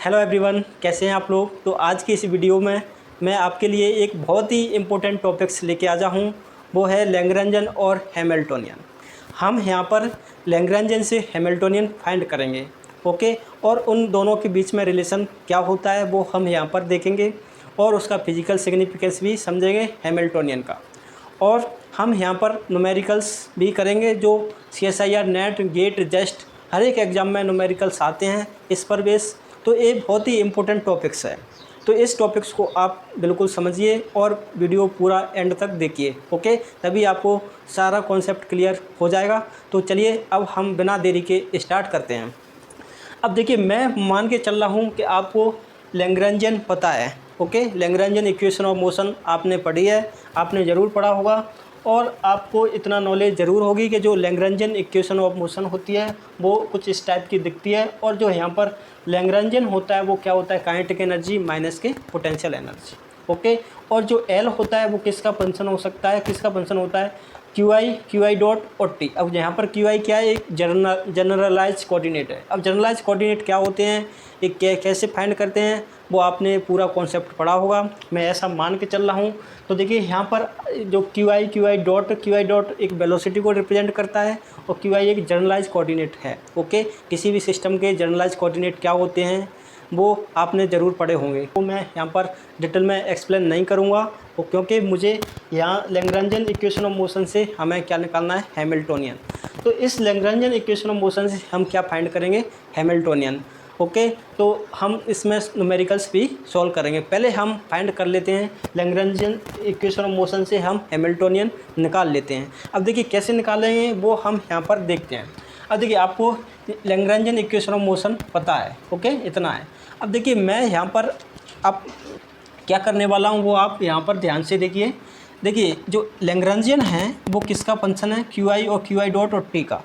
Hello everyone, कैसे हैं आप लोग। तो आज की इस वीडियो में मैं आपके लिए एक बहुत ही इम्पोर्टेंट टॉपिक्स लेके आया हूँ। वो है लैग्रेंजन और हैमिल्टोनियन। हम यहाँ पर लैग्रेंजन से हैमिल्टोनियन फाइंड करेंगे, ओके। और उन दोनों के बीच में रिलेशन क्या होता है वो हम यहाँ पर देखेंगे और उसका फिजिकल सिग्निफिकेंस भी समझेंगे हैमिल्टोनियन का। और हम यहाँ पर न्यूमेरिकल्स भी करेंगे जो CSIR नेट गेट जस्ट हर एक एग्ज़ाम में न्यूमेरिकल्स आते हैं इस पर बेस। तो ये बहुत ही इम्पोर्टेंट टॉपिक्स है, तो इस टॉपिक्स को आप बिल्कुल समझिए और वीडियो पूरा एंड तक देखिए, ओके। तभी आपको सारा कॉन्सेप्ट क्लियर हो जाएगा। तो चलिए अब हम बिना देरी के स्टार्ट करते हैं। अब देखिए, मैं मान के चल रहा हूँ कि आपको लैग्रेंजन पता है, ओके। लैग्रेंजन इक्वेशन ऑफ मोशन आपने पढ़ी है, आपने ज़रूर पढ़ा होगा। और आपको इतना नॉलेज ज़रूर होगी कि जो लैग्रेंजन इक्वेशन ऑफ मोशन होती है वो कुछ इस टाइप की दिखती है। और जो यहाँ पर लैग्रेंजन होता है वो क्या होता है, काइनेटिक एनर्जी माइनस के पोटेंशियल एनर्जी, ओके। और जो एल होता है वो किसका फंक्शन हो सकता है, किसका फंक्शन होता है, क्यू आई डॉट और टी। अब यहाँ पर क्यू आई क्या है, एक जनरलाइज कोऑर्डिनेट है। अब जनरलाइज कोऑर्डिनेट क्या होते हैं, एक कैसे फाइंड करते हैं, वो आपने पूरा कॉन्सेप्ट पढ़ा होगा, मैं ऐसा मान के चल रहा हूँ। तो देखिए यहाँ पर जो क्यू आई डॉट एक वेलोसिटी को रिप्रेजेंट करता है और क्यू आई एक जनरलाइज कोऑर्डिनेट है, ओके। किसी भी सिस्टम के जनरलाइज कोऑर्डिनेट क्या होते हैं वो आपने ज़रूर पढ़े होंगे, तो मैं यहाँ पर डिटेल में एक्सप्लेन नहीं करूँगा क्योंकि मुझे यहाँ लैग्रेंजन इक्वेशन ऑफ मोशन से हमें क्या निकालना है, हैमिल्टोनियन। तो इस लैग्रेंजन इक्वेशन ऑफ मोशन से हम क्या फाइंड करेंगे, हैमिल्टोनियन, ओके। तो हम इसमें न्यूमेरिकल्स भी सॉल्व करेंगे। पहले हम फाइंड कर लेते हैं लैग्रेंजन इक्वेशन ऑफ मोशन से हम हैमिल्टोनियन निकाल लेते हैं। अब देखिए कैसे निकालेंगे वो हम यहाँ पर देखते हैं। अब देखिए आपको लैग्रेंजन इक्वेशन ऑफ मोशन पता है, ओके, इतना है। अब देखिए मैं यहाँ पर अब क्या करने वाला हूँ वो आप यहाँ पर ध्यान से देखिए। देखिए जो लैग्रेंजियन है वो किसका फंक्शन है, क्यू आई और क्यू आई डॉट और टी का।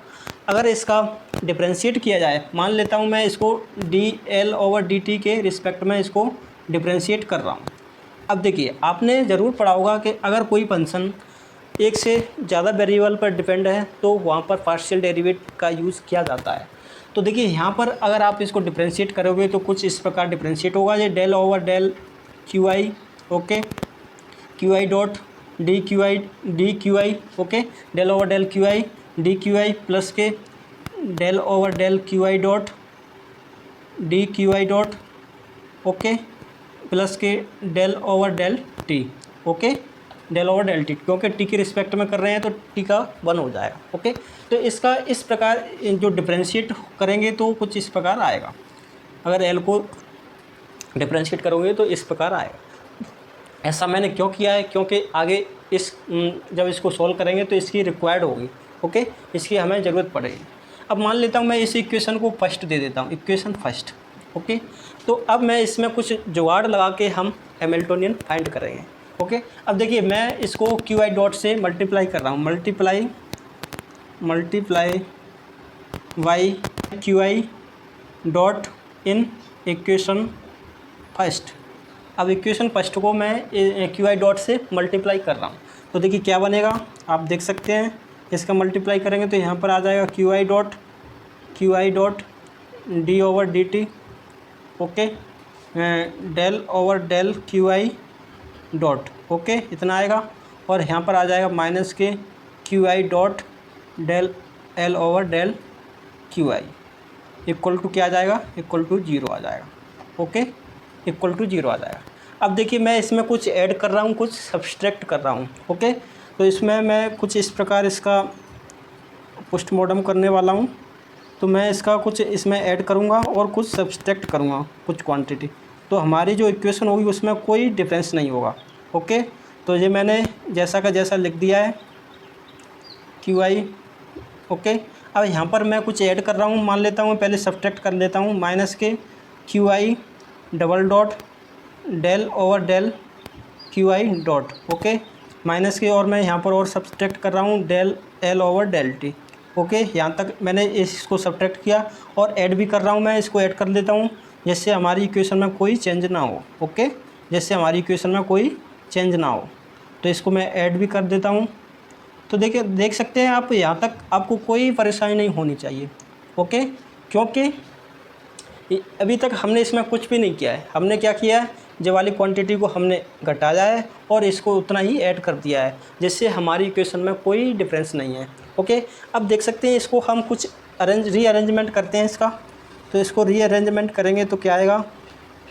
अगर इसका डिफरेंशिएट किया जाए, मान लेता हूँ मैं इसको D L over D T के रिस्पेक्ट में इसको डिफरेंशिएट कर रहा हूँ। अब देखिए आपने ज़रूर पढ़ा होगा कि अगर कोई फंक्शन एक से ज़्यादा वेरिएबल पर डिपेंड है तो वहाँ पर पार्शियल डेरिवेटिव का यूज़ किया जाता है। तो देखिए यहाँ पर अगर आप इसको डिफरेंशिएट करोगे तो कुछ इस प्रकार डिफरेंशिएट होगा, ये del over del Q I, okay, Q I dot d Q I, okay, del over del Q i plus के del over del Q I dot d Q I dot, okay, plus के del over del T, okay, del over del t, क्योंकि t के respect में कर रहे हैं तो T का 1 हो जाएगा, ओके। तो इसका इस प्रकार जो डिफरेंशिएट करेंगे तो कुछ इस प्रकार आएगा। अगर एल को डिफरेंशिएट करोगे तो इस प्रकार आएगा। ऐसा मैंने क्यों किया है, क्योंकि आगे इस जब इसको सॉल्व करेंगे तो इसकी रिक्वायर्ड होगी, ओके, इसकी हमें ज़रूरत पड़ेगी। अब मान लेता हूँ मैं इस इक्वेशन को फर्स्ट दे देता हूँ, इक्वेशन फर्स्ट, ओके। तो अब मैं इसमें कुछ जुगाड़ लगा के हम हैमिल्टोनियन फाइंड करेंगे, ओके। अब देखिए मैं इसको क्यू आई डॉट से मल्टीप्लाई कर रहा हूँ, multiply Y Q I dot in equation first. अब इक्वेशन फर्स्ट को मैं क्यू आई डॉट से मल्टीप्लाई कर रहा हूँ। तो देखिए क्या बनेगा, आप देख सकते हैं। इसका मल्टीप्लाई करेंगे तो यहाँ पर आ जाएगा Q I dot D over D T, okay, del over del Q I dot, okay, इतना आएगा। और यहाँ पर आ जाएगा माइनस के Q I dot del L over del Q I equal to क्या आ जाएगा, इक्वल टू 0 आ जाएगा, ओके, इक्वल टू 0 आ जाएगा। अब देखिए मैं इसमें कुछ ऐड कर रहा हूँ, कुछ सब्सट्रैक्ट कर रहा हूँ, ओके। तो इसमें मैं कुछ इस प्रकार इसका पोस्टमॉर्टम करने वाला हूँ। तो मैं इसका कुछ इसमें ऐड करूँगा और कुछ सब्सट्रैक्ट करूँगा, कुछ क्वांटिटी। तो हमारी जो इक्वेशन होगी उसमें कोई डिफरेंस नहीं होगा, ओके। तो ये मैंने जैसा का जैसा लिख दिया है क्यू आई, ओके। अब यहाँ पर मैं कुछ ऐड कर रहा हूँ, मान लेता हूँ पहले सब्सट्रैक्ट कर लेता हूँ, माइनस के Q I double dot del over del Q I dot, okay, minus के, और मैं यहाँ पर और सब्सट्रैक्ट कर रहा हूँ del L over del T, okay. यहाँ तक मैंने इसको सब्ट्रैक्ट किया और ऐड भी कर रहा हूँ, मैं इसको ऐड कर देता हूँ जिससे हमारी इक्वेशन में कोई चेंज ना हो, ओके, जिससे हमारी इक्वेशन में कोई चेंज ना हो। तो इसको मैं ऐड भी कर देता हूँ। तो देखिए देख सकते हैं आप, यहाँ तक आपको कोई परेशानी नहीं होनी चाहिए, ओके, क्योंकि अभी तक हमने इसमें कुछ भी नहीं किया है। हमने क्या किया है, जो वाली क्वांटिटी को हमने घटाया है और इसको उतना ही ऐड कर दिया है, जिससे हमारी इक्वेशन में कोई डिफरेंस नहीं है। ओके, अब देख सकते हैं इसको हम कुछ रीअरेंजमेंट करते हैं इसका। तो इसको रीअरेंजमेंट करेंगे तो क्या आएगा,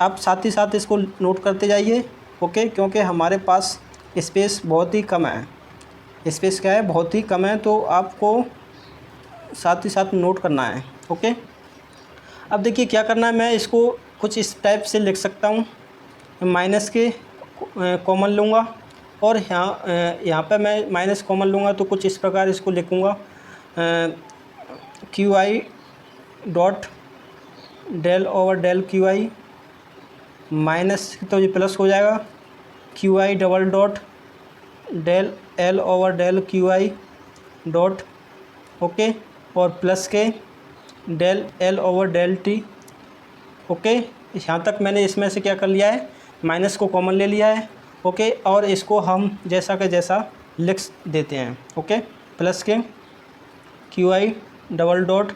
आप साथ ही साथ इसको नोट करते जाइए। ओके, क्योंकि हमारे पास स्पेस बहुत ही कम है, स्पेस क्या है, बहुत ही कम है, तो आपको साथ ही साथ नोट करना है। ओके, अब देखिए क्या करना है, मैं इसको कुछ इस टाइप से लिख सकता हूँ। माइनस के कॉमन लूँगा और यहाँ पे मैं माइनस कॉमन लूँगा तो कुछ इस प्रकार इसको लिखूँगा, Q I dot del over del Q I, minus तो ये प्लस हो जाएगा, Q I double dot del L over del Q I dot, okay, और प्लस के del L over del T. Okay, यहाँ तक मैंने इसमें से क्या कर लिया है, माइनस को कॉमन ले लिया है। ओके, और इसको हम जैसा का जैसा लिख देते हैं। ओके, प्लस के Q I double dot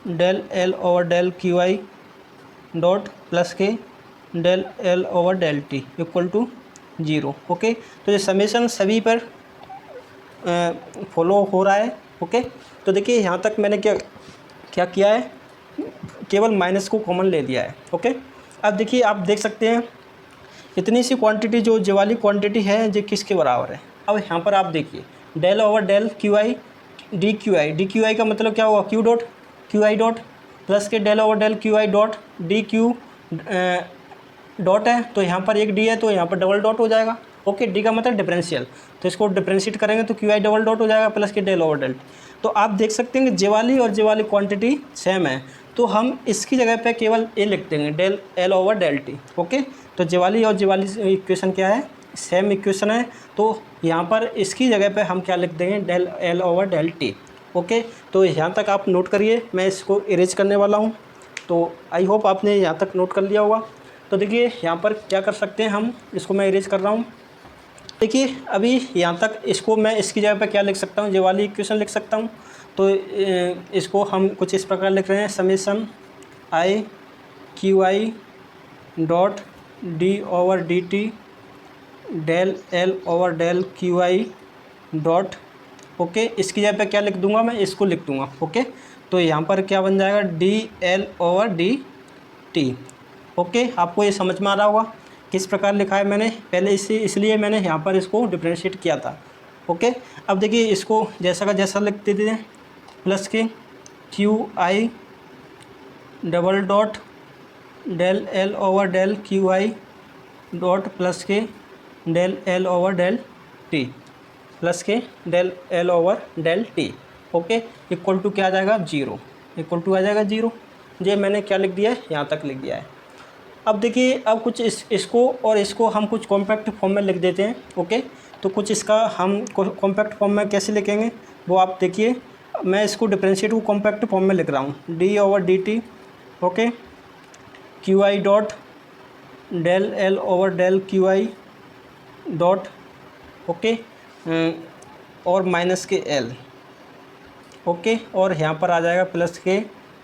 del L over del Q I dot plus के del L over del T equal to 0। Okay, तो ये समेशन सभी पर फॉलो हो रहा है। ओके, तो देखिए यहाँ तक मैंने क्या किया है, केवल माइनस को कॉमन ले लिया है। ओके, अब देखिए आप देख सकते हैं इतनी सी क्वांटिटी जो वाली क्वांटिटी है जो किसके बराबर है। अब यहाँ पर आप देखिए del over del Q i D Q I का मतलब क्या हुआ, q dot Q I dot plus के del over del Q I dot d q dot है, तो यहाँ पर एक डी है तो यहाँ पर डबल डॉट हो जाएगा। ओके, डी का मतलब डिफरेंशियल, तो इसको डिफरेंशिएट करेंगे तो क्यू आई डबल डॉट हो जाएगा प्लस के डेल ओवर डेल। तो आप देख सकते हैं कि जे वाली क्वांटिटी सेम है, तो हम इसकी जगह पे केवल ए लिख देंगे, del L over del T. Okay, तो जे वाली इक्वेशन क्या है, सेम इक्वेशन है, तो यहाँ पर इसकी जगह पे हम क्या लिख देंगे, del L over del T. Okay, तो यहाँ तक आप नोट करिए, मैं इसको इरेज करने वाला हूँ। तो आई होप आपने यहाँ तक नोट कर लिया होगा। तो देखिए यहाँ पर क्या कर सकते हैं हम, इसको मैं इरेज कर रहा हूँ। देखिए अभी यहाँ तक इसको मैं इसकी जगह पे क्या लिख सकता हूँ, ये वाली इक्वेशन लिख सकता हूँ। तो इसको हम कुछ इस प्रकार लिख रहे हैं, summation I Q I dot D over D T del L over del Q I dot. Okay, इसकी जगह पे क्या लिख दूंगा, मैं इसको लिख दूंगा। ओके, तो यहाँ पर क्या बन जाएगा, D L over D T. Okay, आपको ये समझ में आ रहा होगा किस प्रकार लिखा है मैंने पहले, इसलिए मैंने यहाँ पर इसको डिफरेंशिएट किया था। ओके, अब देखिए इसको जैसा का जैसा लिख देते हैं, प्लस के Q I double dot del L over del Q I dot plus के del L over del t plus के del L over del T. Okay, equal to क्या आ जाएगा, 0, इक्वल टू आ जाएगा 0। ये मैंने क्या लिख दिया है, यहाँ तक लिख दिया है। अब देखिए अब कुछ इसको और इसको हम कुछ कॉम्पैक्ट फॉर्म में लिख देते हैं। ओके, तो कुछ इसका हम कॉम्पैक्ट फॉर्म में कैसे लिखेंगे वो आप देखिए, मैं इसको डिफरेंशिएट को कॉम्पैक्ट फॉर्म में लिख रहा हूँ, D over D T. Okay, Q I dot del L over del Q I dot, okay, और माइनस के एल। ओके, और यहाँ पर आ जाएगा प्लस के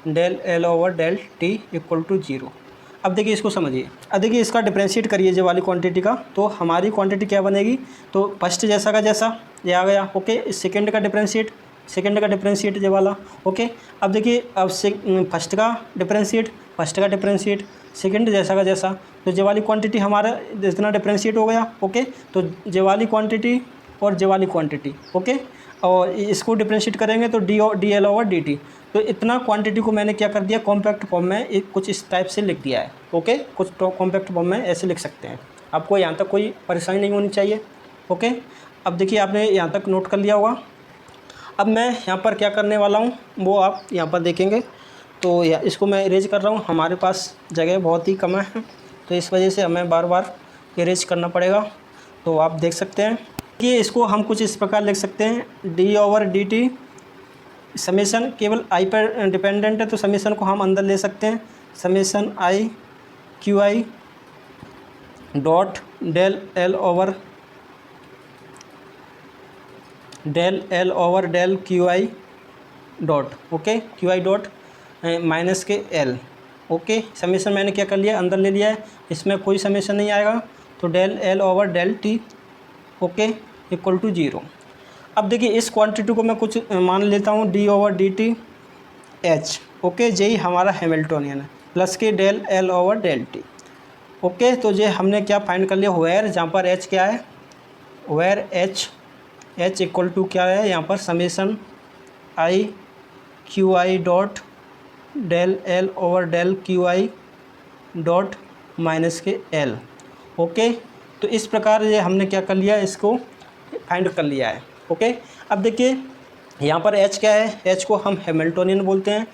del L over del T equal to 0। अब देखिए इसको समझिए, अब देखिए इसका डिफरेंशिएट करिए जो वाली क्वांटिटी का, तो हमारी क्वांटिटी क्या बनेगी, तो फर्स्ट जैसा का जैसा ये आ गया। ओके, सेकंड का डिफरेंशिएट ये वाला। ओके, अब देखिए अब फर्स्ट का डिफरेंशिएट सेकंड जैसा का जैसा, तो ये वाली क्वांटिटी हमारा इतना डिफरेंशिएट हो गया। ओके, तो ये वाली क्वांटिटी और ये वाली क्वांटिटी। ओके, और इसको डिफरेंशिएट करेंगे तो D L over D T. तो इतना क्वांटिटी को मैंने क्या कर दिया, कॉम्पैक्ट फॉर्म में एक कुछ इस टाइप से लिख दिया है। ओके, कुछ कॉम्पैक्ट फॉर्म में ऐसे लिख सकते हैं, आपको यहाँ तक कोई परेशानी नहीं होनी चाहिए। ओके, अब देखिए आपने यहाँ तक नोट कर लिया होगा। अब मैं यहाँ पर क्या करने वाला हूँ वो आप यहाँ पर देखेंगे। तो इसको मैं इरेज कर रहा हूँ, हमारे पास जगह बहुत ही कम है, तो इस वजह से हमें बार बार इरेज करना पड़ेगा। तो आप देख सकते हैं कि इसको हम कुछ इस प्रकार लिख सकते हैं, D over D T, summation केवल आई पर डिपेंडेंट है तो समेशन को हम अंदर ले सकते हैं, summation I Q I dot del L over del Q I dot. Okay, Q I dot minus के एल ओके, समेशन मैंने क्या कर लिया, अंदर ले लिया है, इसमें कोई समेशन नहीं आएगा, तो del L over del T okay equal to 0। अब देखिए इस क्वांटिटी को मैं कुछ मान लेता हूँ D over D T H, okay, यही हमारा हैमिल्टोनियन है, प्लस के del L over del T. Okay, तो ये हमने क्या फाइंड कर लिया, वेयर, जहाँ पर एच क्या है, वेयर एच इक्वल टू क्या है यहाँ पर, summation I Q I dot del L over del Q I dot minus के एल। ओके, तो इस प्रकार ये हमने क्या कर लिया, इसको फाइंड कर लिया है। ओके, अब देखिए यहाँ पर एच क्या है, एच को हम हैमिल्टोनियन बोलते हैं।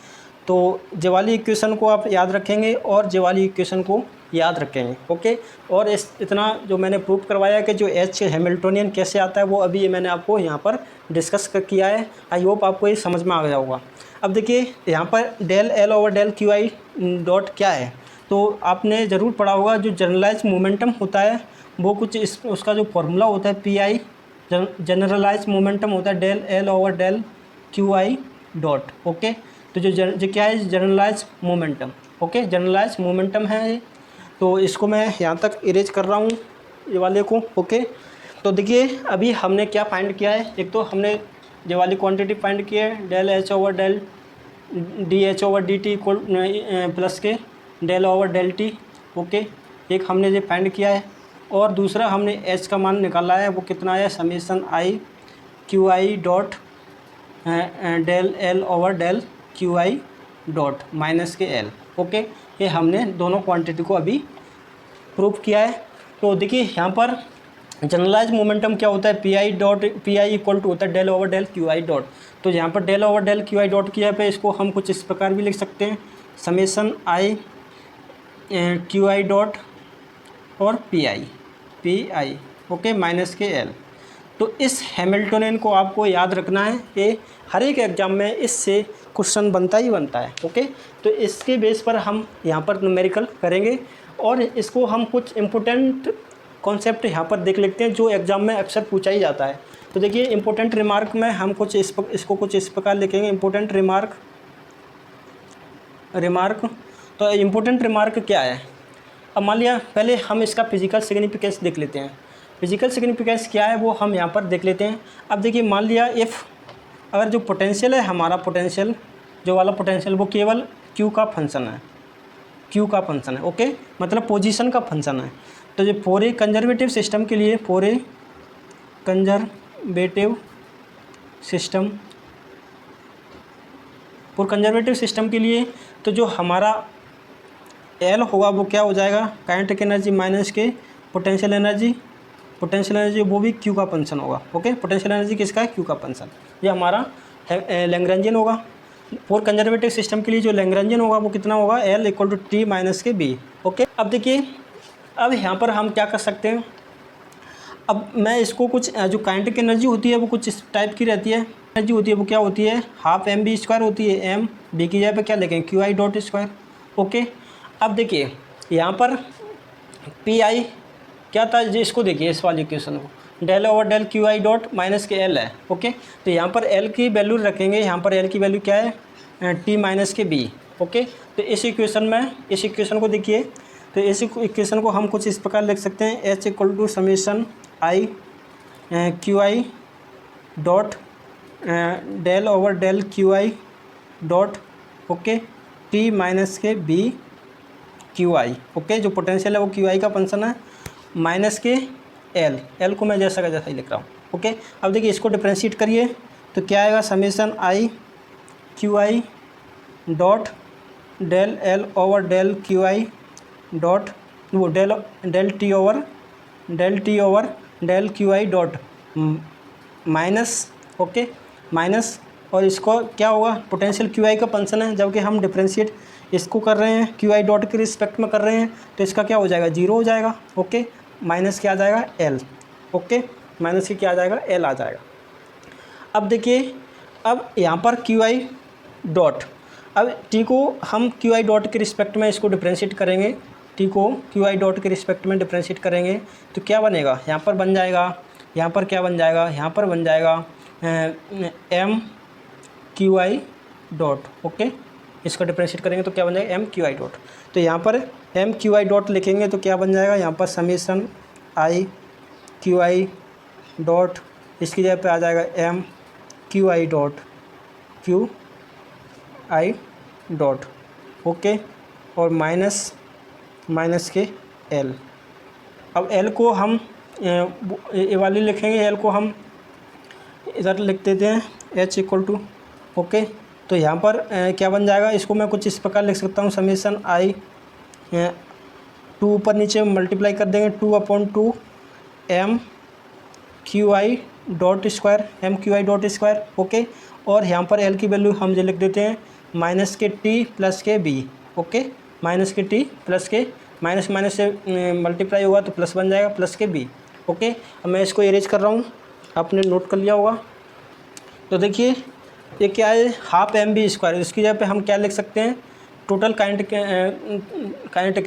तो ये वाली इक्वेशन को आप याद रखेंगे और ये वाली इक्वेशन को याद रखेंगे। ओके, और इतना जो मैंने प्रूव करवाया कि जो एच हैमिल्टोनियन कैसे आता है वो अभी ये मैंने आपको यहाँ पर डिस्कस किया है। आई होप आपको ये समझ में आ गया होगा। अब देखिए यहाँ पर del L over del Q I dot क्या है, तो आपने ज़रूर पढ़ा होगा, जो जनरलाइज मोमेंटम होता है वो कुछ उसका जो फॉर्मूला होता है पी आई, जनरलाइज मोमेंटम होता है del L over del Q I dot. Okay, तो जो क्या है, generalise momentum. Okay, generalise momentum है ये, तो इसको मैं यहाँ तक इरेज कर रहा हूँ ये वाले को। ओके, तो देखिए अभी हमने क्या फाइंड किया है, एक तो हमने ये वाली क्वांटिटी फाइंड की है, del H over del d H over D t equal plus के del over del T. Okay, एक हमने ये फाइंड किया है, और दूसरा हमने एच का मान निकाला है, वो कितना है, summation I Q I dot del L over del Q I dot minus के एल। ओके, ये हमने दोनों क्वांटिटी को अभी प्रूव किया है। तो देखिए यहाँ पर जनरलाइज मोमेंटम क्या होता है, पी आई इक्वल टू होता है del over del Q I dot. तो यहाँ पर del over del Q I dot किया पे इसको हम कुछ इस प्रकार भी लिख सकते हैं, summation I Q I dot और पी आई ओके माइनस के एल। तो इस हैमिल्टोनियन को आपको याद रखना है, ये हर एक एग्जाम में इससे क्वेश्चन बनता ही बनता है। ओके, तो इसके बेस पर हम यहाँ पर न्यूमेरिकल करेंगे, और इसको हम कुछ इम्पोर्टेंट कॉन्सेप्ट यहाँ पर देख लेते हैं जो एग्जाम में अक्सर पूछा ही जाता है। तो देखिए इम्पोर्टेंट रिमार्क में हम कुछ इसको कुछ इस प्रकार लिखेंगे, इम्पोर्टेंट रिमार्क। तो इम्पोर्टेंट रिमार्क क्या है, अब मान लिया पहले हम इसका फिजिकल सिग्निफिकेंस देख लेते हैं। फिजिकल सिग्निफिकेंस क्या है वो हम यहाँ पर देख लेते हैं। अब देखिए मान लिया अगर जो पोटेंशियल है हमारा, पोटेंशियल जो वाला पोटेंशियल वो केवल क्यू का फंक्शन है, ओके, मतलब पोजीशन का फंक्शन है। तो जो पूरे कंजर्वेटिव सिस्टम के लिए, कंजर्वेटिव सिस्टम के लिए तो जो हमारा एल होगा वो क्या हो जाएगा, काइनेटिक एनर्जी माइनस के पोटेंशियल एनर्जी वो भी क्यू का फंक्शन होगा। ओके, पोटेंशियल एनर्जी किसका है, क्यू का फंक्शन, ये हमारा लैग्रेंजियन होगा। फॉर कंजर्वेटिव सिस्टम के लिए जो लैग्रेंजियन होगा वो कितना होगा, L equal to T minus के बी। ओके, अब देखिए अब यहाँ पर हम क्या कर सकते हैं, अब मैं इसको कुछ जो काइनेटिक एनर्जी होती है वो कुछ इस टाइप की रहती है, एनर्जी होती है वो क्या होती है, हाफ एम बी स्क्वायर होती है, एम बी की जगह पे क्या लिखेंगे, Q I dot square. Okay, अब देखिए यहाँ पर पी आई क्या था, इसको देखिए इस वाली इक्वेशन को, del over del Q I dot minus के एल है। ओके, तो यहाँ पर एल की वैल्यू रखेंगे, यहाँ पर एल की वैल्यू क्या है, टी माइनस के बी। ओके, तो इस इक्वेशन को देखिए, तो इस इक्वेशन को हम कुछ इस प्रकार लिख सकते हैं, H equal to summation I Q I dot del over del Q I dot okay T minus के बी क्यू आई। ओके, जो पोटेंशियल है वो क्यू आई का फंक्शन है, माइनस के एल को मैं जैसा का जैसा ही लिख रहा हूँ। ओके, अब देखिए इसको डिफ्रेंशिएट करिए तो क्या आएगा, summation I Q I dot del L over del Q I dot वो del t over del Q I dot minus, okay minus, और इसको क्या होगा, पोटेंशियल क्यू आई का फंक्शन है, जबकि हम डिफ्रेंशिएट इसको कर रहे हैं क्यू आई डॉट के रिस्पेक्ट में कर रहे हैं, तो इसका क्या हो जाएगा, जीरो हो जाएगा। ओके, माइनस क्या आ जाएगा, एल। ओके, माइनस की क्या आ जाएगा, एल आ जाएगा। अब देखिए अब यहाँ पर क्यू आई डॉट, अब टी को हम क्यू आई डॉट के रिस्पेक्ट में इसको डिफ्रेंशिएट करेंगे, टी को क्यू आई डॉट के रिस्पेक्ट में डिफ्रेंशिएट करेंगे तो क्या बनेगा, यहाँ पर बन जाएगा, यहाँ पर क्या बन जाएगा, यहाँ पर बन जाएगा एम क्यू आई डॉट। ओके, इसका डिफरेंशिएट करेंगे तो क्या बन जाएगा एम क्यू आई डॉट। तो यहाँ पर एम क्यू आई डॉट लिखेंगे तो क्या बन जाएगा, यहाँ पर summation I Q I dot, इसकी जगह पे आ जाएगा M Q I dot Q I dot, okay, और माइनस के एल। अब एल को हम ये वाली लिखेंगे, एल को हम इधर लिख देते हैं एच इक्वल टू, ओके। तो यहाँ पर क्या बन जाएगा, इसको मैं कुछ इस प्रकार लिख सकता हूँ, समीशन आई 2 ऊपर नीचे मल्टीप्लाई कर देंगे 2/2 एम क्यू आई डॉट स्क्वायर, एम क्यू आई डॉट स्क्वायर, ओके। और यहाँ पर एल की वैल्यू हम जो लिख देते हैं माइनस के टी प्लस के बी, ओके, माइनस के टी प्लस के, माइनस माइनस से मल्टीप्लाई होगा तो प्लस बन जाएगा, प्लस के बी, ओके। अब मैं इसको इरेज कर रहा हूँ, आपने नोट कर लिया होगा। तो देखिए ये क्या है, हाफ एम बी स्क्वायर, इसकी जगह पे हम क्या लिख सकते हैं, टोटल काइनेटिक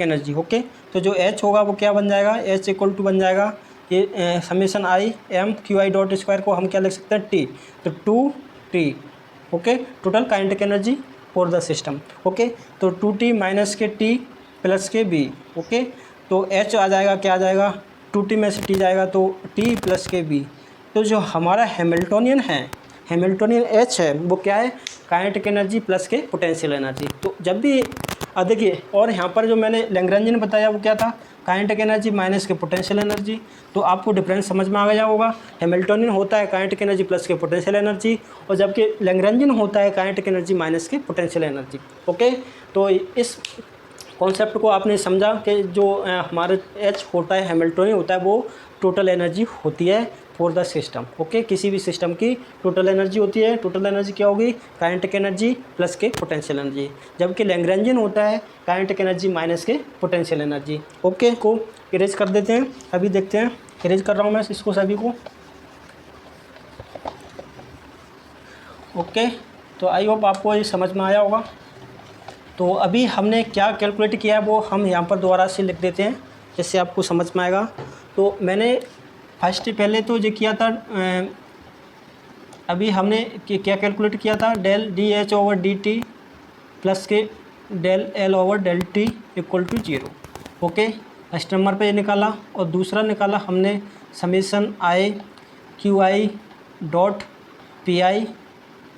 एनर्जी, ओके। तो जो एच होगा वो क्या बन जाएगा, एच इक्वल टू बन जाएगा ये summation I am Q I dot square को हम क्या लिख सकते हैं टी, तो 2T, okay, total kinetic energy for the system, okay. तो 2T माइनस के टी प्लस के बी, ओके। तो एच आ जाएगा, क्या आ जाएगा, 2T में से टी जाएगा तो टी प्लस के बी। तो जो हमारा हैमिल्टोनियन है, हैमिल्टोनियन एच है, वो क्या है, काइनेटिक एनर्जी प्लस के पोटेंशियल एनर्जी। तो जब भी देखिए, और यहाँ पर जो मैंने लैग्रेंजियन बताया वो क्या था, काइनेटिक एनर्जी माइनस के पोटेंशियल एनर्जी। तो आपको डिफरेंस समझ में आ गया होगा, हैमिल्टोनियन होता है काइनेटिक एनर्जी प्लस के पोटेंशियल एनर्जी, और जबकि लैग्रेंजियन होता है काइनेटिक एनर्जी माइनस के पोटेंशियल एनर्जी, ओके। तो इस कॉन्सेप्ट को आपने समझा कि जो हमारे एच होता है, हैमिल्टोनियन होता है, वो टोटल एनर्जी होती है फॉर द सिस्टम, ओके। किसी भी सिस्टम की टोटल एनर्जी होती है, टोटल एनर्जी क्या होगी, काइनेटिक एनर्जी प्लस के पोटेंशियल एनर्जी, जबकि लैग्रेंजियन होता है काइनेटिक एनर्जी माइनस के पोटेंशियल एनर्जी, ओके। को इरेज कर देते हैं, अभी देखते हैं, इरेज कर रहा हूँ मैं इसको सभी को, ओके। तो आई होप आपको ये समझ में आया होगा। तो अभी हमने क्या कैलकुलेट किया है वो हम यहाँ पर दोबारा से लिख देते हैं, जिससे आपको समझ में आएगा। तो मैंने फर्स्ट पहले तो ये किया था, अभी हमने क्या कैलकुलेट किया था, del d H over D t plus के del L over del T equal to 0, okay. First number पे ये निकाला, और दूसरा निकाला हमने summation I Q I dot p I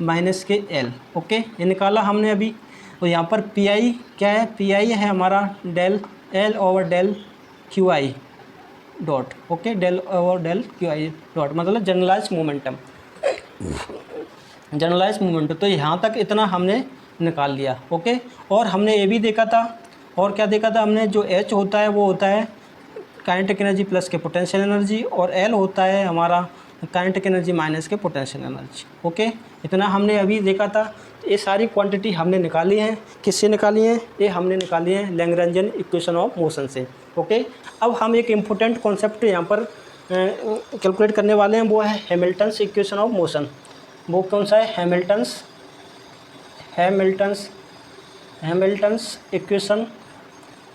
minus के एल, ओके, ये निकाला हमने अभी। तो यहाँ पर पी आई क्या है, पी आई है हमारा del L over del Q I dot, okay, del over del Q I dot मतलब जनरलाइज मोमेंटम, जनरलाइज मोमेंटम। तो यहाँ तक इतना हमने निकाल लिया, ओके। और हमने ये भी देखा था, और क्या देखा था हमने, जो एच होता है वो होता है काइनेटिक एनर्जी प्लस के पोटेंशियल एनर्जी, और एल होता है हमारा काइनेटिक एनर्जी माइनस के पोटेंशियल एनर्जी, ओके। इतना हमने अभी देखा था। ये सारी क्वांटिटी हमने निकाली हैं, किससे निकाली हैं, ये हमने निकाली हैं लैग्रेंजियन इक्वेशन ऑफ मोशन से, ओके। अब हम एक इम्पोर्टेंट कॉन्सेप्ट यहाँ पर कैलकुलेट करने वाले हैं, वो है हैमिल्टन्स इक्वेशन ऑफ मोशन। वो कौन सा है, हैमिल्टन्स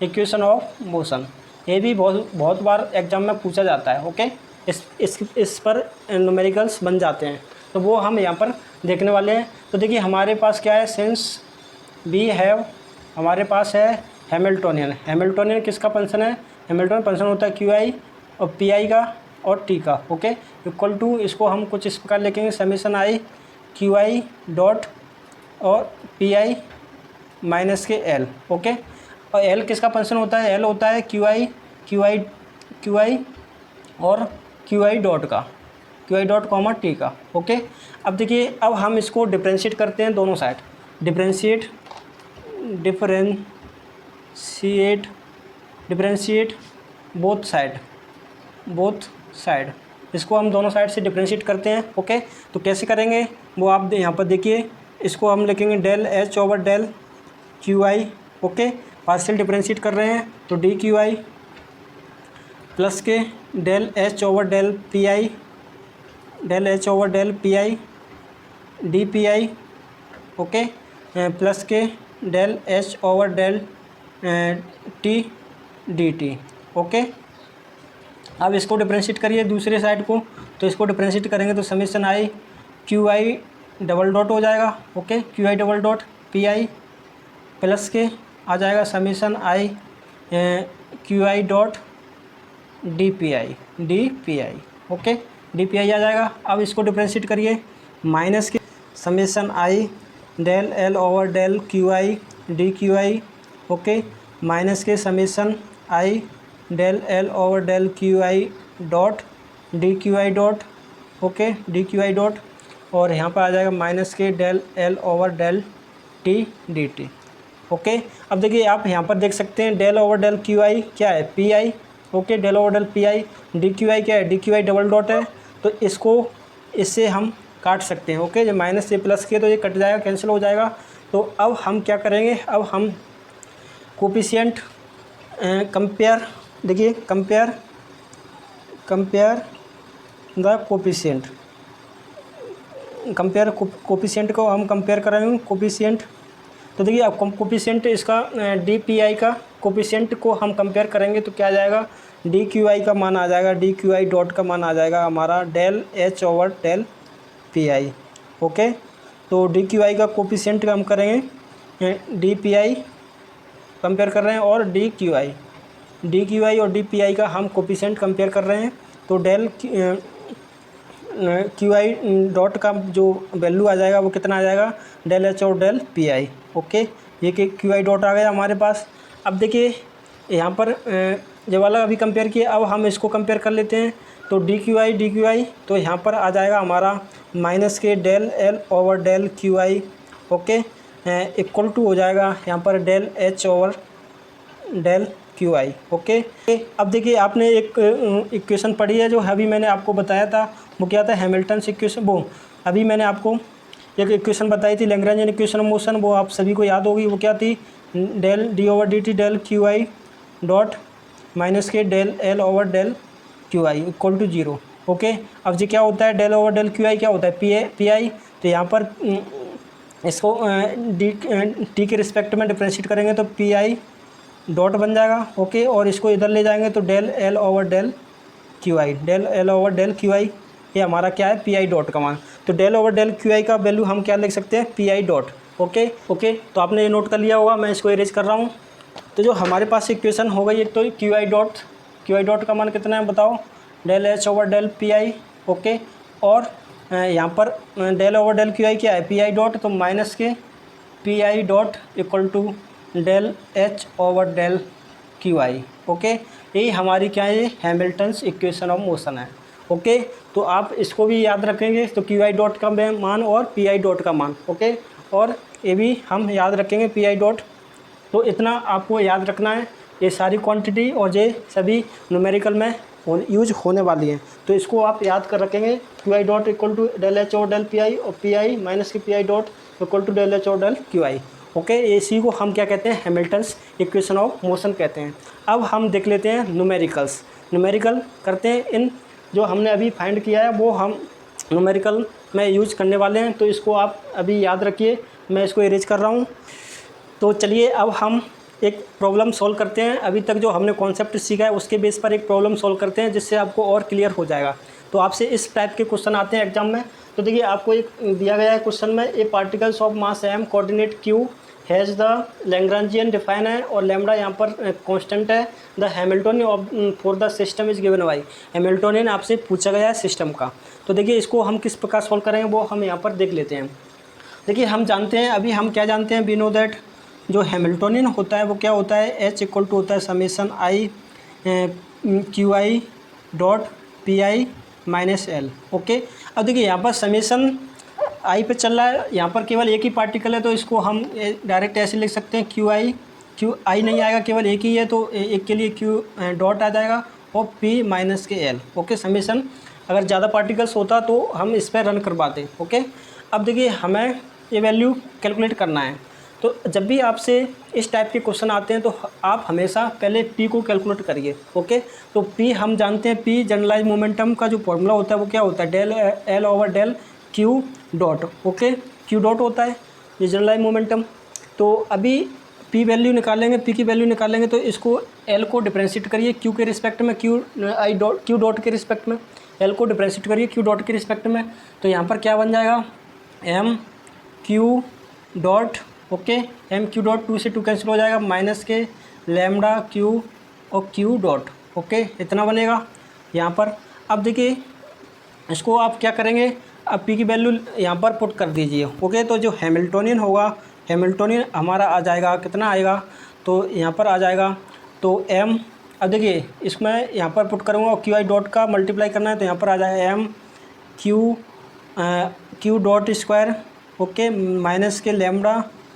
इक्वेशन ऑफ मोशन। ये भी बहुत बार एग्जाम में पूछा जाता है, ओके। इस पर न्यूमेरिकल्स बन जाते हैं, तो वो हम यहाँ पर देखने वाले हैं। तो देखिए हमारे पास क्या है, सिंस वी हैव, हमारे पास है हैमिल्टोनियन किसका फंक्शन है, हैमिल्टोनियन फंक्शन होता है क्यू आई और पी आई का और टी का, ओके, इक्वल टू, इसको हम कुछ इस प्रकार लिखेंगे, summation I Q I dot और पी आई माइनस के एल, ओके। और एल किसका फंक्शन होता है, एल होता है क्यू आई और क्यू आई डॉट का, Q I dot comma T का, ओके। अब देखिए, अब हम इसको डिफ्रेंशिएट करते हैं दोनों साइड, डिफ्रेंशिएट बोथ साइड, इसको हम दोनों साइड से डिफ्रेंशिएट करते हैं, ओके। तो कैसे करेंगे वो आप यहाँ पर देखिए, इसको हम लिखेंगे del H over del Q I, okay, partial differentiate कर रहे हैं तो डी क्यू आई प्लस के del H over del P I d p I, okay, plus के del H over del T D T, okay. अब इसको differentiate करिए दूसरे साइड को, तो इसको डिफ्रेंशिएट करेंगे तो summation I Q I double dot हो जाएगा, okay, Q I double dot p i plus के आ जाएगा summation I Q I dot d p I. Okay, d p i आ जाएगा। अब इसको डिफ्रेंशिएट करिए, माइनस के summation i del L over del Q i D Q I. Okay, minus के summation i del L over del Q I dot d Q I dot. Okay, D Q I dot, और यहाँ पर आ जाएगा minus के del L over del T D T. Okay, अब देखिए आप यहाँ पर देख सकते हैं del over del Q I क्या है, P I. Okay, del over del P I. D Q I क्या है, D Q I double dot है। तो इसको इससे हम काट सकते हैं। ओके, जब माइनस से प्लस किए तो ये कट जाएगा, कैंसिल हो जाएगा। तो अब हम क्या करेंगे, अब हम कोफिशिएंट कंपेयर, देखिए compare the coefficient, compare coefficient को हम कंपेयर करेंगे कोफिशिएंट। तो देखिए अब कोफिशिएंट इसका डी पी आई का कोफिशिएंट को हम कंपेयर करेंगे तो क्या आ जाएगा, डी क्यू आई का मान आ जाएगा, डी क्यू आई डॉट का मान आ जाएगा हमारा del H over del P I. Okay, तो डी क्यू आई का कोफिशिएंट हम करेंगे डी पी आई कंपेयर कर रहे हैं, और डी क्यू आई और डी पी आई का हम कोफिशिएंट कंपेयर कर रहे हैं। तो डेल क्यू आई डॉट का जो वैल्यू आ जाएगा वो कितना आ जाएगा, डेल एच और डेल पी आई। ओके, ये कि क्यू आई डॉट आ गया हमारे पास। अब देखिए यहाँ पर ये वाला अभी कंपेयर किया, अब हम इसको कंपेयर कर लेते हैं। तो डी क्यू आई, तो यहाँ पर आ जाएगा हमारा माइनस के del L over del Q I. Okay, equal to हो जाएगा यहाँ पर del H over del Q I. Okay, अब देखिए आपने एक इक्वेशन पढ़ी है जो अभी मैंने आपको बताया था, वो क्या था, हैमिल्टन्स इक्वेशन। वो अभी मैंने आपको एक इक्वेशन बताई थी, लैग्रेंजियन इक्वेशन ऑफ मोशन, वो आप सभी को याद होगी। वो क्या थी, del D over D T del Q I dot minus के del L over del Q I equal to 0। Okay, अब जी क्या होता है, del over del Q I क्या होता है, पी आई। तो यहाँ पर इसको टी के रिस्पेक्ट में डिफ्रेंशिएट करेंगे तो पी आई डॉट बन जाएगा। ओके, और इसको इधर ले जाएंगे तो del L over del Q I, del L over del Q I, ये हमारा क्या है, पी आई डॉट का मान। तो del over del Q I का वैल्यू हम क्या लिख सकते हैं, पी आई डॉट। ओके, तो आपने ये नोट कर लिया होगा, मैं इसको इरेज कर रहा हूँ। तो जो हमारे पास इक्वेशन हो गई है, तो क्यू आई डॉट का मान कितना है बताओ, del H over del P I. Okay, और यहाँ पर del over del Q I क्या है, पी आई डॉट, तो minus K P I dot equal to del H over del Q I. Okay, यही हमारी क्या है, हैमिल्टन्स इक्वेशन ऑफ मोशन है। ओके, तो आप इसको भी याद रखेंगे, तो क्यू आई डॉट का मान और पी आई डॉट का मान। ओके, और ये भी हम याद रखेंगे पी आई डॉट। तो इतना आपको याद रखना है, ये सारी क्वांटिटी और ये सभी न्यूमेरिकल में यूज होने वाली हैं। तो इसको आप याद कर रखेंगे, Q I dot equal to del H और डेल पी आई, और P I minus K P I dot equal to del H और डेल क्यू आई। ओके, इसी को हम क्या कहते हैं, हैमिल्टन्स इक्वेशन ऑफ मोशन कहते हैं। अब हम देख लेते हैं न्यूमेरिकल करते हैं। इन जो हमने अभी फाइंड किया है वो हम न्यूमेरिकल में यूज करने वाले हैं, तो इसको आप अभी याद रखिए, मैं इसको इरेज कर रहा हूँ। तो चलिए अब हम एक प्रॉब्लम सॉल्व करते हैं। अभी तक जो हमने कॉन्सेप्ट सीखा है उसके बेस पर एक प्रॉब्लम सॉल्व करते हैं, जिससे आपको और क्लियर हो जाएगा। तो आपसे इस टाइप के क्वेश्चन आते हैं एग्जाम में। तो देखिए आपको एक दिया गया है क्वेश्चन में, a particles of mass M coordinate Q has the Lagrangian define है, और लैम्बडा यहाँ पर कांस्टेंट है। The Hamiltonian of for the system is given by, Hamiltonian आपसे पूछा गया है सिस्टम का। तो देखिए इसको हम किस प्रकार सॉल्व करेंगे वो हम यहाँ पर देख लेते हैं। देखिए हम जानते हैं, अभी हम क्या जानते हैं, वी नो दैट जो हैमिल्टोनियन होता है वो क्या होता है, एच इक्वल टू होता है summation I Q I dot p I minus L. Okay, अब देखिए यहाँ पर समेशन आई पे चल रहा है, यहाँ पर केवल एक ही पार्टिकल है, तो इसको हम डायरेक्ट ऐसे लिख सकते हैं, क्यू आई नहीं आएगा, केवल एक ही है, तो एक के लिए क्यू डॉट आ जाएगा और पी माइनस के एल। ओके, समेशन अगर ज़्यादा पार्टिकल्स होता तो हम इस पर रन करवाते। ओके, अब देखिए हमें ये वैल्यू कैलकुलेट करना है। तो जब भी आपसे इस टाइप के क्वेश्चन आते हैं तो आप हमेशा पहले पी को कैलकुलेट करिए। ओके, तो पी हम जानते हैं, पी जनरलाइज मोमेंटम का जो फॉर्मूला होता है वो क्या होता है, del L over del Q dot. Okay, Q dot होता है ये जनरलाइज मोमेंटम। तो अभी पी वैल्यू निकालेंगे, पी की वैल्यू निकालेंगे, तो इसको एल को डिफरेंशिएट करिए क्यू के रिस्पेक्ट में, क्यू डॉट के रिस्पेक्ट में, एल को डिफरेंशिएट करिए क्यू डॉट के रिस्पेक्ट में। तो यहाँ पर क्या बन जाएगा, M Q dot okay. M Q dot 2 से 2 कैंसिल हो जाएगा, माइनस के लैम्डा क्यू और क्यू डॉट, ओके, इतना बनेगा यहाँ पर। अब देखिए इसको आप क्या करेंगे, अब पी की वैल्यू यहाँ पर पुट कर दीजिए, ओके। तो जो हैमिल्टोनियन होगा, हैमिल्टोनियन हमारा आ जाएगा, कितना आएगा, तो यहाँ पर आ जाएगा तो एम, अब देखिए इसमें यहाँ पर पुट करूँगा और क्यू आई डॉट का मल्टीप्लाई करना है तो यहाँ पर आ जाएगा M Q dot square, okay, minus K lambda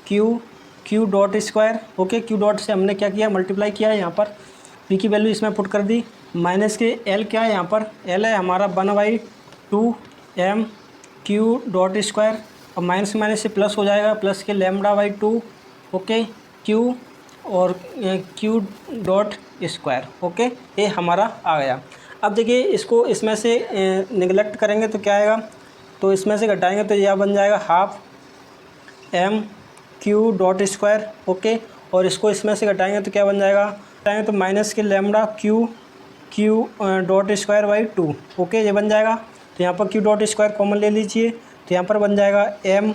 Q dot square, okay. Q dot से हमने क्या किया, मल्टीप्लाई किया है, यहाँ पर पी की वैल्यू इसमें पुट कर दी, माइनस के एल क्या है, यहाँ पर एल है हमारा 1/2 एम क्यू डॉट स्क्वायर, और माइनस माइनस से प्लस हो जाएगा, प्लस के λ/2, ओके, क्यू और क्यू डॉट स्क्वायर, ओके, ये हमारा आ गया। अब देखिए इसको इसमें से निगलेक्ट करेंगे तो क्या आएगा, तो इसमें से घटाएंगे तो यह बन जाएगा half M Q dot square, okay, और इसको इसमें से घटाएंगे तो क्या बन जाएगा, घटाएंगे तो minus K lambda Q dot square by 2, okay, ये बन जाएगा। तो यहाँ पर क्यू डॉट स्क्वायर कॉमन ले लीजिए तो यहाँ पर बन जाएगा M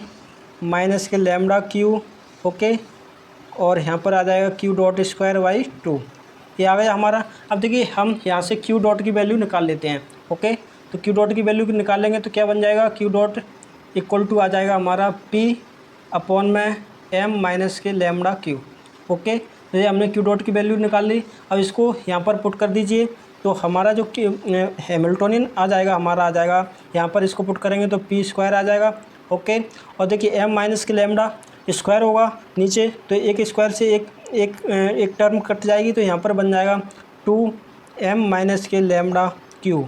minus K lambda Q, okay, और यहाँ पर आ जाएगा क्यू डॉट स्क्वायर बाई 2, ये आ गया हमारा। अब देखिए हम यहाँ से क्यू डॉट की वैल्यू निकाल लेते हैं, ओके। तो क्यू डॉट की वैल्यू निकालेंगे तो क्या बन जाएगा, क्यू डॉट इक्वल टू आ जाएगा हमारा पी अपॉन में M minus K lambda Q, okay. तो ये हमने क्यू डॉट की वैल्यू निकाल ली। अब इसको यहाँ पर पुट कर दीजिए तो हमारा जो हैमिल्टोनियन आ जाएगा, हमारा आ जाएगा यहाँ पर, इसको पुट करेंगे तो पी स्क्वायर आ जाएगा, ओके। और देखिए M minus K lambda square होगा नीचे, तो एक स्क्वायर से एक टर्म कट जाएगी तो यहाँ पर बन जाएगा 2m minus K lambda Q,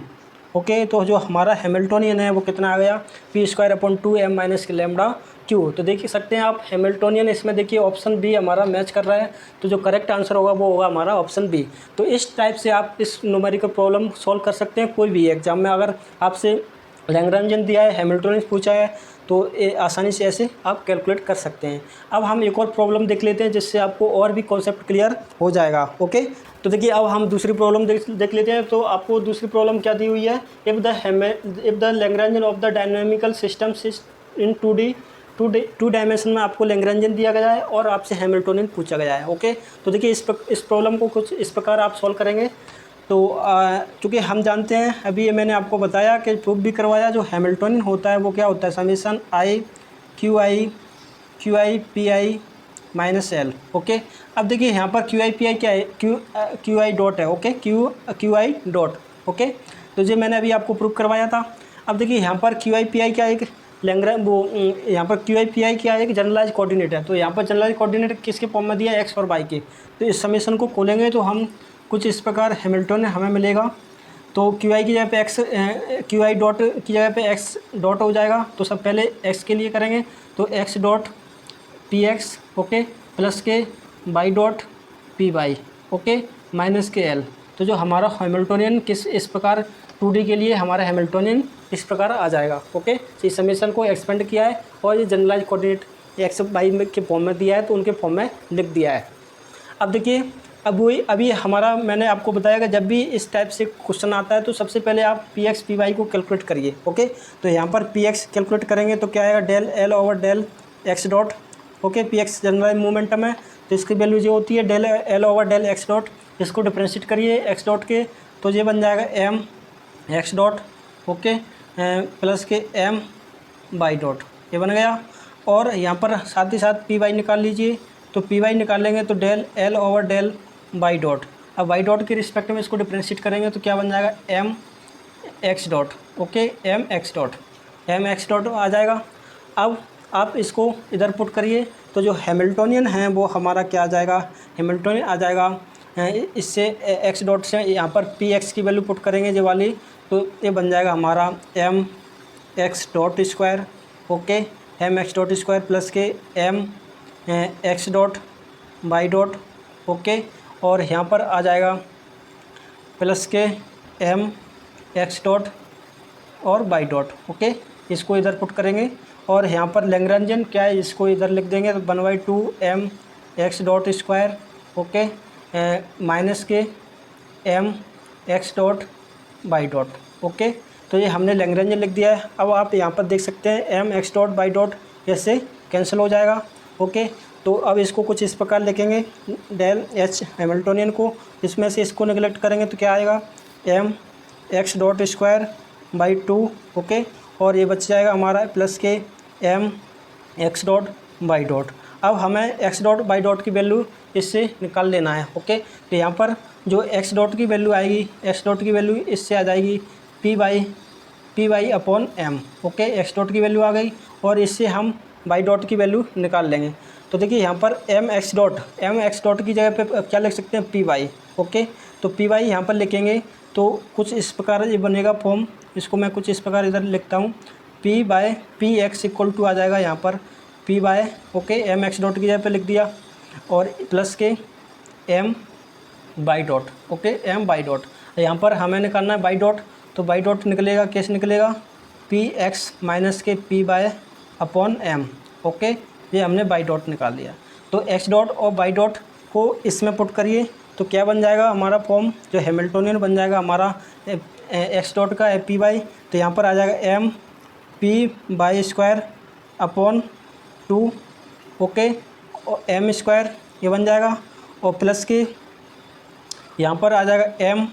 okay. तो जो हमारा हैमिल्टोनियन है वो कितना आ गया, P square upon 2m minus K lambda Q. तो देख सकते हैं आप हैमिल्टोनियन, इसमें देखिए ऑप्शन बी हमारा मैच कर रहा है, तो जो करेक्ट आंसर होगा वो होगा हमारा ऑप्शन बी। तो इस टाइप से आप इस न्यूमेरिकल प्रॉब्लम सॉल्व कर सकते हैं कोई भी एग्जाम में। अगर आपसे लैग्रेंजन दिया है, हैमिल्टोनियन पूछा है, तो ये आसानी से ऐसे आप कैलकुलेट कर सकते हैं। अब हम एक और प्रॉब्लम देख लेते हैं जिससे आपको और भी कॉन्सेप्ट क्लियर हो जाएगा, ओके। तो देखिए अब हम दूसरी प्रॉब्लम देख लेते हैं। तो आपको दूसरी प्रॉब्लम क्या दी हुई है, if the Lagrangian of the dynamical system in 2 dimension में आपको लैग्रेंजन दिया गया है और आपसे हैमिल्टोनियन पूछा गया है, ओके। तो देखिए इस प्रॉब्लम को कुछ इस प्रकार आप सॉल्व करेंगे। तो चूँकि हम जानते हैं, अभी ये मैंने आपको बताया कि प्रूफ भी करवाया, जो हैमिल्टोनियन होता है वो क्या होता है, summation I Q I P I minus L, okay. अब देखिए यहाँ पर क्यू आई पी आई क्या है, क्यू आई डॉट है, okay, Q I dot, okay. तो ये मैंने अभी आपको प्रूफ करवाया था। अब देखिए यहाँ पर क्यू आई पी आई क्या है, यहाँ पर क्यू आई पी आई क्या है, एक जनरलाइज कोऑर्डिनेट है। तो यहाँ पर जनरलाइज कोऑर्डिनेट किसके फॉर्म में दिया है, एक्स और वाई के। तो इस समेशन को खोलेंगे तो हम कुछ इस प्रकार हैमिल्टोनियन हमें मिलेगा। तो क्यू आई की जगह पे एक्स, क्यू आई डॉट की जगह पे एक्स डॉट हो जाएगा। तो सब पहले एक्स के लिए करेंगे तो X dot P X, okay, plus K Y dot P Y, okay, minus के एल। तो जो हमारा हैमिल्टोनियन इस प्रकार 2D के लिए हमारा हैमिल्टोनियन इस प्रकार आ जाएगा, ओके। तो इस समेशन को एक्सपेंड किया है और ये जनरलाइज कोऑर्डिनेट एक्स वाई के फॉर्म में दिया है तो उनके फॉर्म में लिख दिया है। अब देखिए अभी हमारा, मैंने आपको बताया कि जब भी इस टाइप से क्वेश्चन आता है तो सबसे पहले आप पी एक्स पी वाई को कैलकुलेट करिए, ओके। तो यहाँ पर पी एक्स कैलकुलेट करेंगे तो क्या आएगा, del L over del X dot, okay. P X general momentum है तो इसकी वैल्यू जो होती है del L over del X dot. इसको डिफ्रेंशिएट करिए एक्स डॉट के तो ये बन जाएगा M X dot, okay, plus K M Y dot, ये बन गया। और यहाँ पर साथ ही साथ पी वाई निकाल लीजिए। तो पी वाई निकालेंगे तो del L over del Y dot. अब वाई डॉट के रिस्पेक्ट में इसको डिफ्रेंशिएट करेंगे तो क्या बन जाएगा, M X dot, okay, M X dot आ जाएगा। अब आप इसको इधर पुट करिए तो जो हैमिल्टोनियन है वो हमारा क्या आ जाएगा, हैमिल्टोनियन आ जाएगा। इससे एक्स डॉट से यहाँ पर पी एक्स की वैल्यू पुट करेंगे ये वाली, तो ये बन जाएगा हमारा M X dot square, okay, M X dot square plus K M X dot Y dot, okay. और यहाँ पर आ जाएगा plus K M X dot और वाई डॉट, ओके। इसको इधर पुट करेंगे और यहाँ पर लैग्रेंजन क्या है, इसको इधर लिख देंगे तो 1/2 M X dot square, okay, minus K M X dot Y dot, okay. तो ये हमने लैग्रेंजन लिख दिया है। अब आप यहाँ पर देख सकते हैं M X dot Y dot ऐसे कैंसिल हो जाएगा। ओके, तो अब इसको कुछ इस प्रकार लिखेंगे डेल एच हैमिल्टोनियन को, इसमें से इसको निगलेक्ट करेंगे तो क्या आएगा M X dot square by 2। Okay, और ये बच जाएगा हमारा plus K M X dot by dot. अब हमें एक्स डॉट बाई डॉट की वैल्यू इससे निकाल लेना है। ओके, तो यहाँ पर जो एक्स डॉट की वैल्यू आएगी, एक्स डॉट की वैल्यू इससे आ जाएगी P by upon M. Okay, X dot की वैल्यू आ गई और इससे हम बाई डॉट की वैल्यू निकाल लेंगे। तो देखिए यहाँ पर एम एक्स डॉट की जगह पे क्या लिख सकते हैं पी वाई। ओके, तो पी वाई यहाँ पर लिखेंगे तो कुछ इस प्रकार ये बनेगा फॉर्म, इसको मैं कुछ इस प्रकार इधर लिखता हूँ, P Y P X equal to आ जाएगा यहाँ पर P Y okay M X dot की जगह पे लिख दिया और plus K M Y dot. Okay, M Y dot, यहाँ पर हमें निकालना है बाई डॉट, तो बाई डॉट निकलेगा, कैसे निकलेगा P X minus K P bye upon M. Okay, ये हमने बाई डॉट निकाल लिया। तो एक्स डॉट और बाई डॉट को इसमें पुट करिए तो क्या बन जाएगा हमारा फॉर्म, जो हैमिल्टोनियन बन जाएगा हमारा एक्स डॉट का पी बाई, तो यहाँ पर आ जाएगा M P by square upon 2। Okay, और एम स्क्वायर ये बन जाएगा और प्लस के यहाँ पर आ जाएगा एम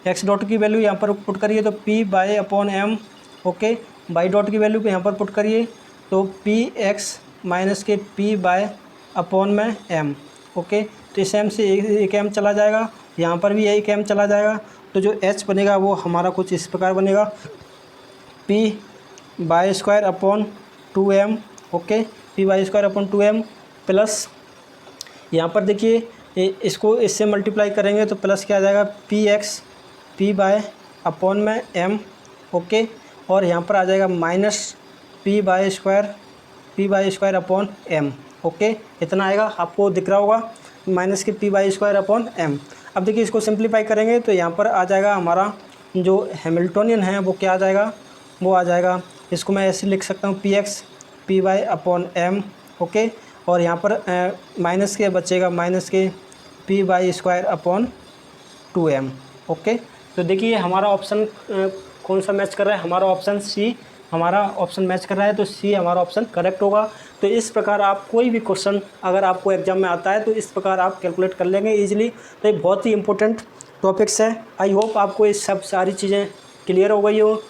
एक्स डॉट की वैल्यू यहाँ पर पुट करिए तो P by upon M. Okay, by dot की वैल्यू पे यहाँ पर पुट करिए तो P X minus K P bye upon में एम। ओके, तो इस एम से एक एम चला जाएगा, यहाँ पर भी एक एम चला जाएगा, तो जो एच बनेगा वो हमारा कुछ इस प्रकार बनेगा P by square upon 2m। Okay, P by square upon 2m plus यहाँ पर देखिए इसको इससे मल्टीप्लाई करेंगे तो प्लस क्या आ जाएगा P X P bye upon में m। ओके, और यहाँ पर आ जाएगा minus P by square upon m। Okay, इतना आएगा, आपको दिख रहा होगा minus K P by square upon m। अब देखिए इसको सिंप्लीफाई करेंगे तो यहाँ पर आ जाएगा हमारा जो हैमिल्टोनियन है वो क्या आ जाएगा, वो आ जाएगा, इसको मैं ऐसे लिख सकता हूँ P X P by upon M. Okay, और यहाँ पर माइनस के बचेगा minus K P by square upon 2m। Okay, तो देखिए हमारा ऑप्शन कौन सा मैच कर रहा है, हमारा ऑप्शन सी हमारा ऑप्शन मैच कर रहा है, तो सी हमारा ऑप्शन करेक्ट होगा। तो इस प्रकार आप कोई भी क्वेश्चन अगर आपको एग्जाम में आता है तो इस प्रकार आप कैलकुलेट कर लेंगे इजीली। तो ये बहुत ही इंपॉर्टेंट टॉपिक्स है। आई होप आपको ये सब सारी चीज़ें क्लियर हो गई हो,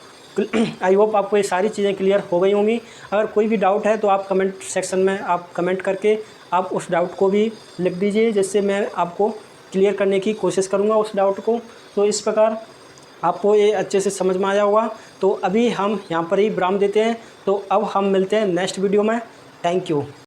आई होप आपको ये सारी चीज़ें क्लियर हो गई होंगी। अगर कोई भी डाउट है तो आप कमेंट सेक्शन में आप कमेंट करके आप उस डाउट को भी लिख दीजिए, जिससे मैं आपको क्लियर करने की कोशिश करूँगा उस डाउट को। तो इस प्रकार आपको ये अच्छे से समझ में आया होगा। तो अभी हम यहाँ पर ही विराम देते हैं, तो अब हम मिलते हैं नेक्स्ट वीडियो में। Thank you.